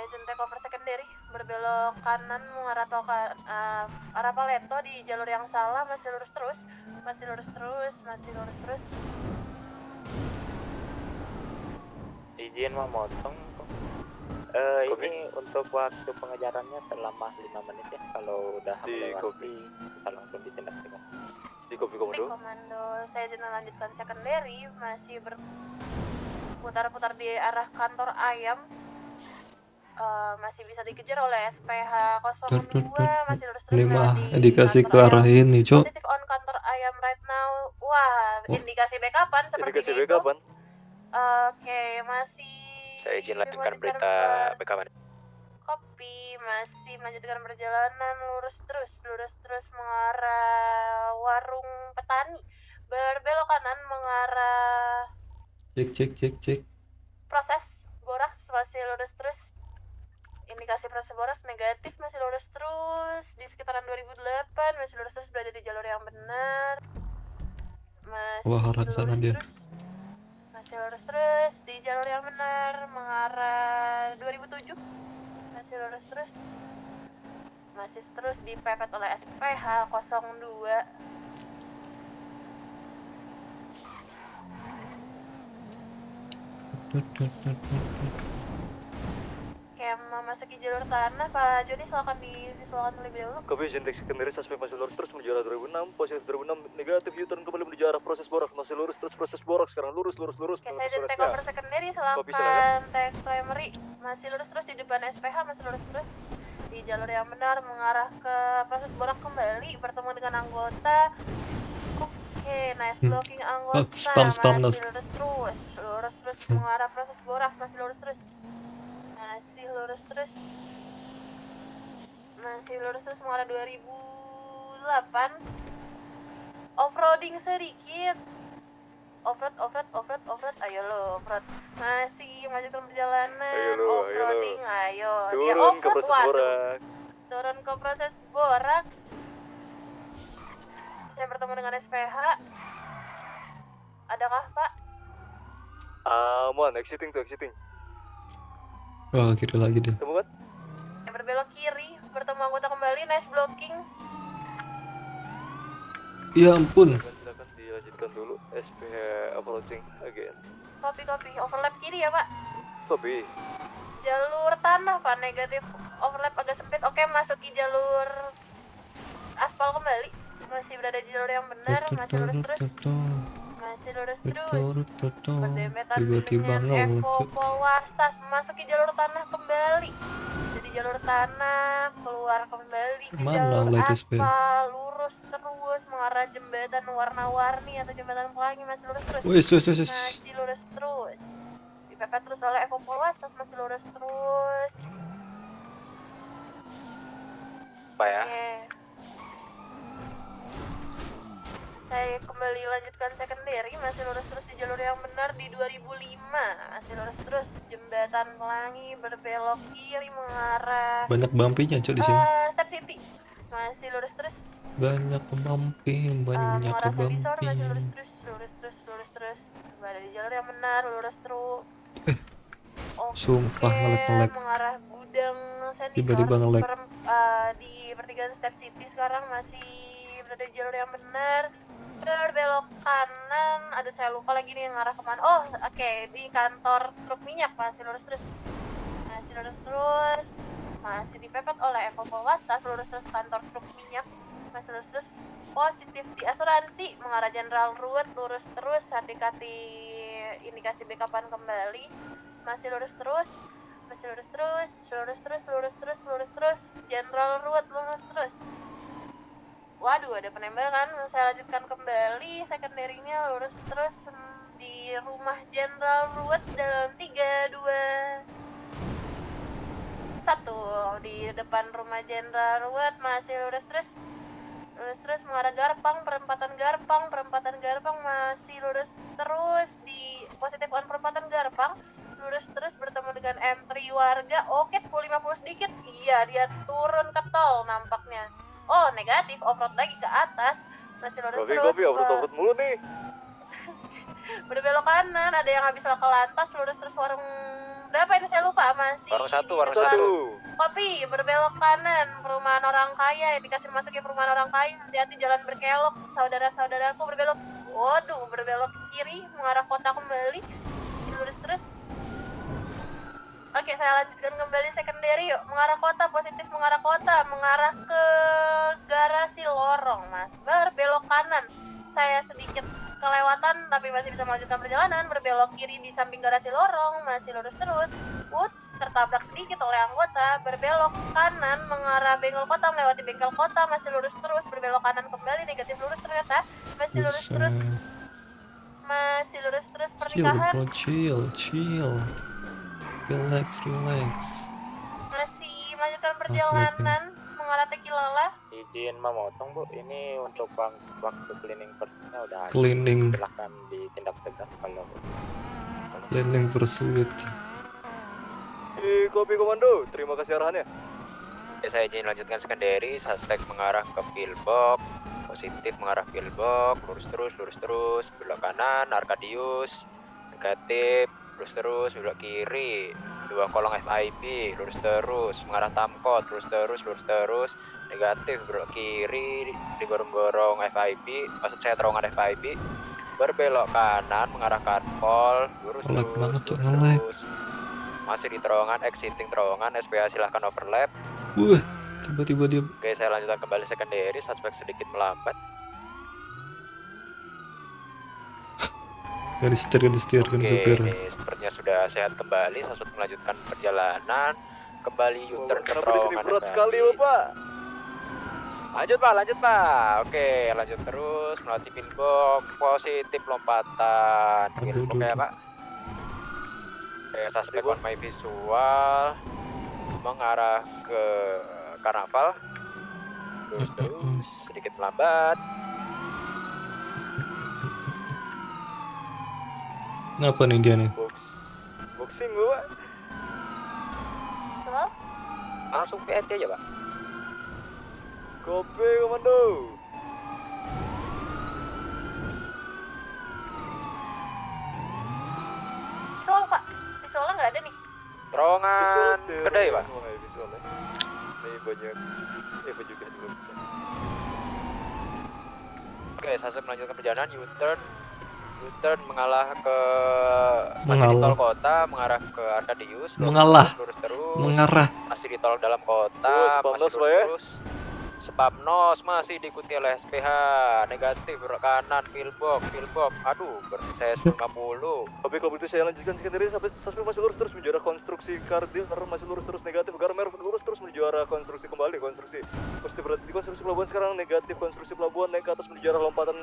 izin take over secondary, berbelok kanan mengarah arah Paleto di jalur yang salah, masih lurus terus. Izin memotong. Ini untuk waktu pengejarannya selama 5 menit ya. Kalau udah melewati bisa langsung ditindak tegas. Di kopi komando. Saya izin melanjutkan secondary, masih berputar-putar di arah kantor ayam. Masih bisa dikejar oleh SPH 02, masih lurus terus. Ini mah indikasi ke arah ini, Cok. Positif on kantor ayam right now. Wah, indikasi backupan seperti Indikasi itu. backupan. Oke, masih. Saya izin lanjutkan berita backupan. Kopi masih melanjutkan perjalanan lurus terus mengarah warung petani, berbelok kanan mengarah Cek. proses boraks, masih lurus terus. Indikasi proses boraks negatif, masih lurus terus di sekitaran 2008, masih lurus terus berada di jalur yang benar. Wah, arah sana dia. Masih lurus terus di jalur yang benar mengarah 2007. Masih lurus terus. Masih terus dipepet oleh SPH 02. Oke, memasuki jalur tanah, Pak Joni silakan terlebih dahulu. Kopi izin take secondary, suspek masih lurus terus menuju arah 2006. Positif 2006 negatif, U-turn kembali menuju arah proses borak. Masih lurus terus proses borak, sekarang lurus. Oke, saya izin take over secondary, silakan take primary. Masih lurus terus di depan SPH, masih lurus terus di jalur yang benar mengarah ke proses borak kembali, bertemu dengan anggota. Oke, nice blocking anggota. Spam masih lurus terus mengarah proses borak, masih lurus terus mengarah 2008. Offroading sedikit. Offroad, ayo lo offroad. Masih melanjutkan perjalanan. Offroading, ayo. Dia Turun ke offroad, proses borak. turun ke proses borak. Saya bertemu dengan SPH. Adakah, Pak? Aman, exiting. Wah, kiri lagi deh. Temu kan? Berbelok kiri, bertemu anggota kembali, nice blocking. Ya ampun. Silakan dilanjutkan dulu. SPH approaching again. Kopi, overlap kiri ya, Pak. Kopi. Jalur tanah, Pak, negatif overlap agak sempit. Oke, masuki jalur aspal kembali. Masih berada di jalur yang benar, masih lurus terus. Berdempetan Tiba-tiba dengan Evo ngelucu. Polwastas, memasuki jalur tanah kembali. Jadi jalur tanah, keluar kembali ke Mana jalur latest aspal, lurus terus mengarah jembatan warna-warni atau jembatan pelangi, masih lurus terus. Wes. Masih lurus terus. Dipepet terus oleh Evo Polwastas, masih lurus terus. Apa ya? Oke. Saya kembali lanjutkan secondary, masih lurus terus di jalur yang benar di 2005. Masih lurus terus jembatan pelangi, berbelok kiri mengarah Banyak bumpinya, Cok, di sini. Step City. Masih lurus terus. Banyak bumpi. Mengarah Sabisor, masih lurus terus. Berada di jalur yang benar, lurus terus. Sumpah ngelek. Mengarah gudang Sendikor. Tiba-tiba ngelek. Di pertigaan Step City sekarang masih berada di jalur yang benar. Berbelok kanan, ada saya lupa lagi nih yang arah kemana. Oke, di kantor truk minyak, masih lurus terus. Masih dipepet oleh Evo Polwastas, lurus terus kantor truk minyak, masih lurus terus. Positif di asuransi mengarah Jenderal Ruwet, lurus terus. Hati-hati indikasi backupan kembali, masih lurus terus. Jenderal Ruwet, lurus terus. Waduh, ada penembakan. Saya lanjutkan kembali secondary-nya, lurus terus di rumah Jenderal Ruwet dalam 3, 2, 1. Di depan rumah Jenderal Ruwet masih lurus terus mengarah Garpang, perempatan Garpang masih lurus terus di positif on perempatan Garpang, lurus terus bertemu dengan M3 warga. Oke, 50 sedikit. Iya, dia turun ke tol nampaknya. Oh, negatif, off-road lagi ke atas. Masih lurus terus. Kopi, off-road mulu nih. Berbelok kanan, ada yang habis laka lantas, lurus terus warung berapa ini saya lupa, masih Warung satu, di warung depan satu. Kopi, berbelok kanan, perumahan orang kaya, yang dikasih masuk ke perumahan orang kaya, hati-hati jalan berkelok, saudara-saudaraku berbelok, waduh, berbelok kiri, mengarah kota kembali, lurus terus. Oke, saya lanjutkan kembali secondary yuk, mengarah kota, positif mengarah kota, mengarah ke garasi lorong, mas, berbelok kanan, saya sedikit kelewatan, tapi masih bisa melanjutkan perjalanan, berbelok kiri di samping garasi lorong, masih lurus terus, tertabrak sedikit oleh anggota, berbelok kanan mengarah bengkel kota, melewati bengkel kota, masih lurus terus, berbelok kanan kembali, negatif lurus ternyata, masih lurus terus, masih lurus terus, Chill pernikahan, bro, chill. Relax. masih melanjutkan perjalanan mengarah Tekilala. Izin memotong bu, ini untuk waktu cleaning persnya udah habis. Cleaning. Silahkan ditindak tegas kalau Cleaning pursuit. Kopi komando, terima kasih arahannya. ya, saya izin lanjutkan secondary, suspek mengarah ke pillbox, positif mengarah pillbox, lurus terus, belok kanan, Arkadius, negatif, lurus terus, belok kiri, 2 kolong FIB, lurus terus, mengarah Tamkot, lurus terus, negatif, belok kiri, digorong-gorong FIB, maksud saya terowongan FIB, berbelok kanan, mengarah Karpol, lurus terus, masih di terowongan, exiting terowongan, SPA silahkan overlap. Tiba-tiba dia Oke, saya lanjutkan kembali secondary, suspek sedikit melambat. garis setir kan supir. Oke, ini sepertinya sudah sehat kembali, suspek melanjutkan perjalanan, kembali U-turn ke Kenapa di sini terowongan berat FIB. sekali Bapak? Lanjut pak. Oke, lanjut terus, melewati pillbox, positif lompatan, pillbox ya pak. Oke, suspek on my visual mengarah ke Karnaval, terus sedikit melambat. Kenapa nih dia nih? Boxing Bapak. Halo? Langsung PNT aja pak. Kopi komando. Visual pak, visualnya nggak ada nih. Terowongan kedai pak. Visualnya. Ini banyak. Juga juga bisa. Oke, saya melanjutkan perjalanan U-turn mengalah ke Mengalah. masih di tol kota, mengarah ke Arkadius. Mengalah. Lurus terus. Mengarah. Masih di tol dalam kota, Spamnos, masih Pak, ya? lurus terus. Spamnos masih diikuti oleh SPH, negatif belok kanan, pillbox. Aduh, saya 50. Tapi kalau begitu saya lanjutkan secondary sampai masih lurus terus menuju arah konstruksi Kardil, karena masih lurus terus negatif, Garmer lurus terus menuju arah konstruksi kembali, konstruksi berarti di konstruksi pelabuhan sekarang negatif, konstruksi pelabuhan naik ke atas menuju arah lompatan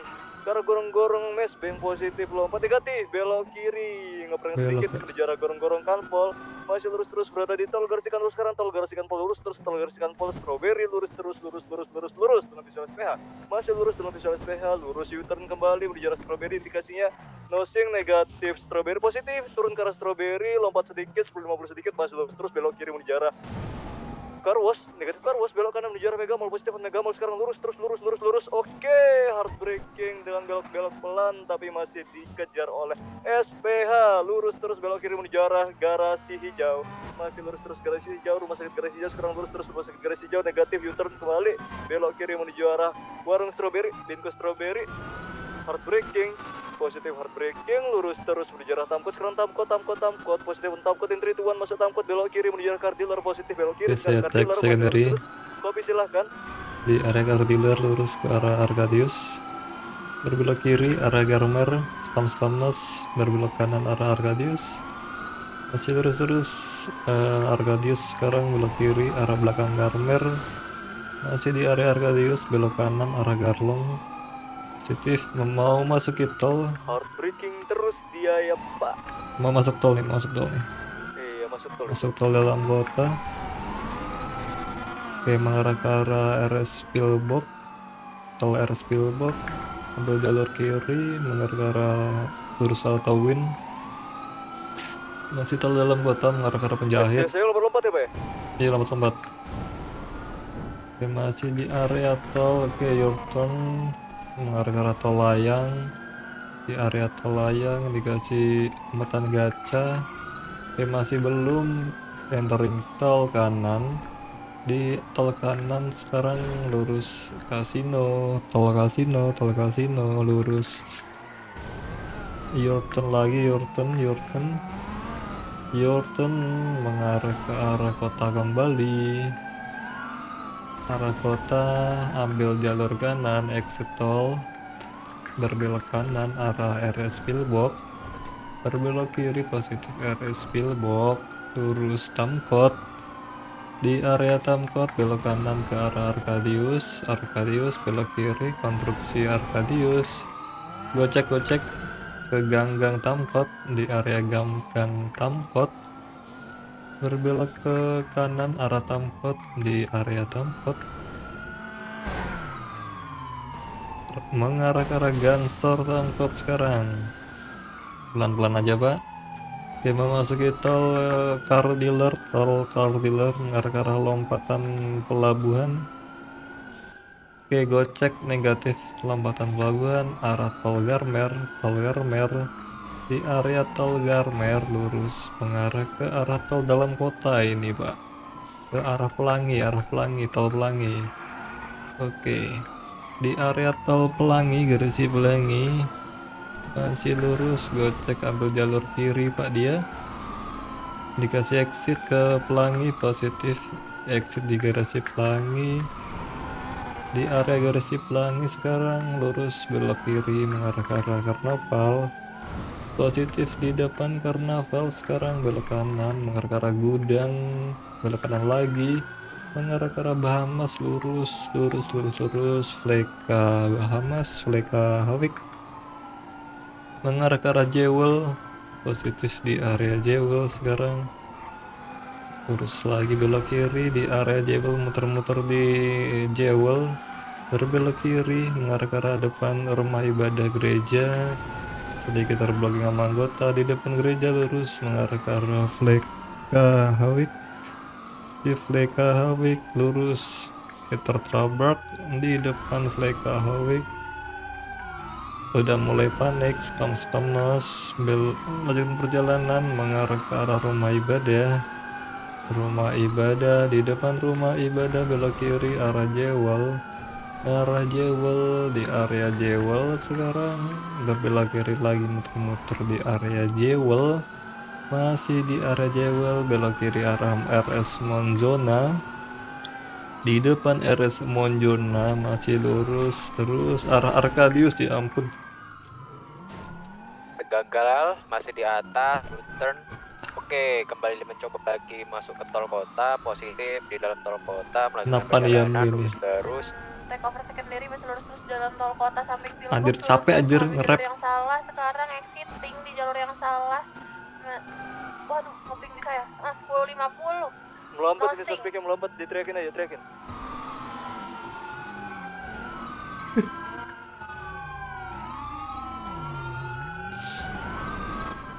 ke arah gorong-gorong mes, bank positif lompat negatif, belok kiri, ngepreng sedikit menuju arah gorong-gorong Kanpol, masih lurus terus berada di tol Garasi Kanpol sekarang, tol Garasi Kanpol lurus terus, tol Garasi Kanpol Strawberry lurus terus dalam visual SPH, masih lurus dalam visual SPH, lurus U-turn kembali menuju arah Strawberry, indikasinya nosing negatif, Strawberry positif, turun ke arah Strawberry, lompat sedikit, 10-50 sedikit, masih lurus terus belok kiri menuju arah Carwash, negatif Carwash, belok kanan menuju arah Megamall, positif Megamall sekarang lurus, oke, heartbreaking dengan belok-belok pelan, tapi masih dikejar oleh SPH, lurus terus belok kiri menuju arah garasi hijau, masih lurus terus garasi hijau, rumah sakit garasi hijau, sekarang lurus terus rumah sakit garasi hijau, negatif, U-turn kembali, belok kiri menuju arah warung Strawberry, Binko Strawberry, heartbreaking, positif heartbreaking, lurus terus menuju arah Tamkot, sekarang Tamkot, positif Tamkot, in 3, 2, 1, masuk Tamkot, belok kiri menuju arah Kardiler, positif belok kiri, saya tag secondary Kopi silahkan. di area Kardiler, lurus ke arah Arkadius, berbelok kiri arah Garmer, Spamnos, berbelok kanan arah Arkadius, masih lurus terus Arkadius, sekarang belok kiri arah belakang Garmer, masih di area Arkadius, belok kanan arah Garlong, positif mau masuk ke tol, Heartbreaking terus dia ya pak. mau masuk tol nih. Iya masuk tol. Dalam kota. Oke, mengarah ke arah RS Pillbox, tol RS Pillbox, ambil jalur kiri mengarah ke arah lurus Altawin, masih tol dalam kota mengarah ke arah Penjahit. Saya lompat-lompat ya pak ya. Iya, lompat. Oke, masih di area tol. Oke, your turn mengarah ke arah tol layang, di area tol layang dikasih pemetaan gacha, Oke, masih belum entering tol kanan. Di tol kanan sekarang lurus kasino, tol kasino, tol kasino, lurus. Your turn lagi, your turn, your turn. Your turn mengarah ke arah kota kembali. Arah kota, ambil jalur kanan, exit tol. Berbelok kanan arah RS Pillbox. Berbelok kiri positif RS Pillbox. Lurus Tamkot. Di area Tamkot belok kanan ke arah Arkadius. Arkadius belok kiri konstruksi Arkadius. Gocek ke Ganggang Tamkot. Di area Ganggang Tamkot berbelok ke kanan arah Tamkot. Di area Tamkot mengarah ke arah Gun Store Tamkot sekarang. Pelan-pelan aja pak. Oke, memasuki tol car dealer mengarah ke arah lompatan pelabuhan. Oke, gocek negatif lompatan pelabuhan arah tol Garmer. Di area tol Garmer lurus mengarah ke arah tol dalam kota ini pak, ke arah Pelangi, tol Pelangi. Oke, di area tol Pelangi, Gresik Pelangi masih lurus, gocek ambil jalur kiri pak, dia dikasih exit ke Pelangi positif, exit di Gresik Pelangi. Di area Gresik Pelangi sekarang lurus belok kiri mengarah ke arah Karnaval. Positif di depan Karnaval sekarang belok kanan mengarah ke arah Gudang, belok kanan lagi mengarah ke arah Bahamas, lurus Fleka Bahamas, Fleka Hawik mengarah ke arah Jewel. Positif di area Jewel sekarang, lurus lagi belok kiri di area Jewel, muter-muter di Jewel, berbelok kiri mengarah ke arah depan rumah ibadah gereja, sedikit terblocking sama anggota di depan gereja, lurus mengarah ke arah Fleka Hawik. Di Fleka Hawik lurus tertabrak di depan Fleka Hawik. Udah mulai panik, spam nos, lanjutkan perjalanan mengarah ke arah rumah ibadah. Di depan rumah ibadah belok kiri arah Jewel. Di area Jewel sekarang berbelok kiri lagi, muter-muter di area Jewel. Masih di area Jewel belok kiri arah RS Monzona. Di depan RS Monzona masih lurus terus arah Arkadius, ya ampun. Gagal, masih di atas, turn. Oke, kembali mencoba lagi masuk ke tol kota, positif di dalam tol kota, melanjutkan Kenapa nih yang perjalanan gini? lurus terus. Take over secondary masih lurus terus jalan tol kota samping Pillbox. Anjir, capek anjir Ambil nge-rap. jalur yang salah, sekarang exiting di jalur yang salah. Nah, waduh, ngoping di saya. 10.50. Melambat ini, Crossing. suspeknya melambat, diteriakin aja, teriakin.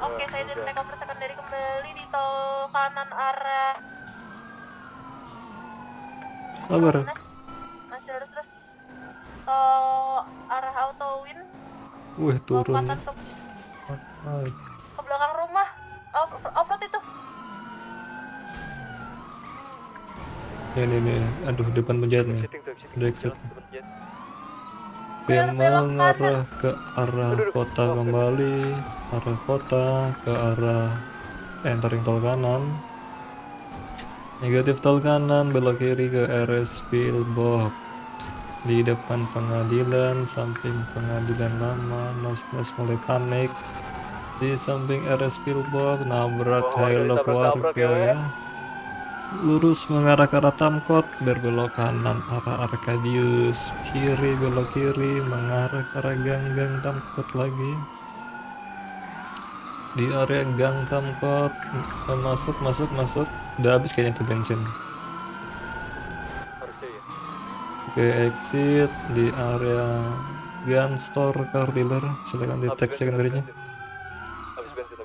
Oke, saya jadi take over secondary kembali di tol kanan arah Sabar. masih lurus terus. Tol arah Autowin, Wih, turun. lompatan ke belakang rumah. Offroad itu. Nih. Aduh, depan penjahat nih. Exiting tuh, exiting. Udah exit. Jalan, depan jet. Oke, mengarah ke arah kota kembali. Arah kota ke arah entering tol kanan. Negatif tol kanan, belok kiri ke RS Pillbox. Di depan pengadilan, samping pengadilan lama, nos mulai panik. Di samping RS Pillbox, nabrak Hilux warga ya. Lurus mengarah ke arah Tamkot, berbelok kanan arah Arkadius, kiri belok kiri mengarah ke arah Gang Tamkot lagi. Di area Gang Tamkot, masuk. Udah habis kayaknya tuh bensin. Harusnya ya. Oke, exit di area Gun Store Car Dealer, silakan di tag secondary-nya. Habis bensin.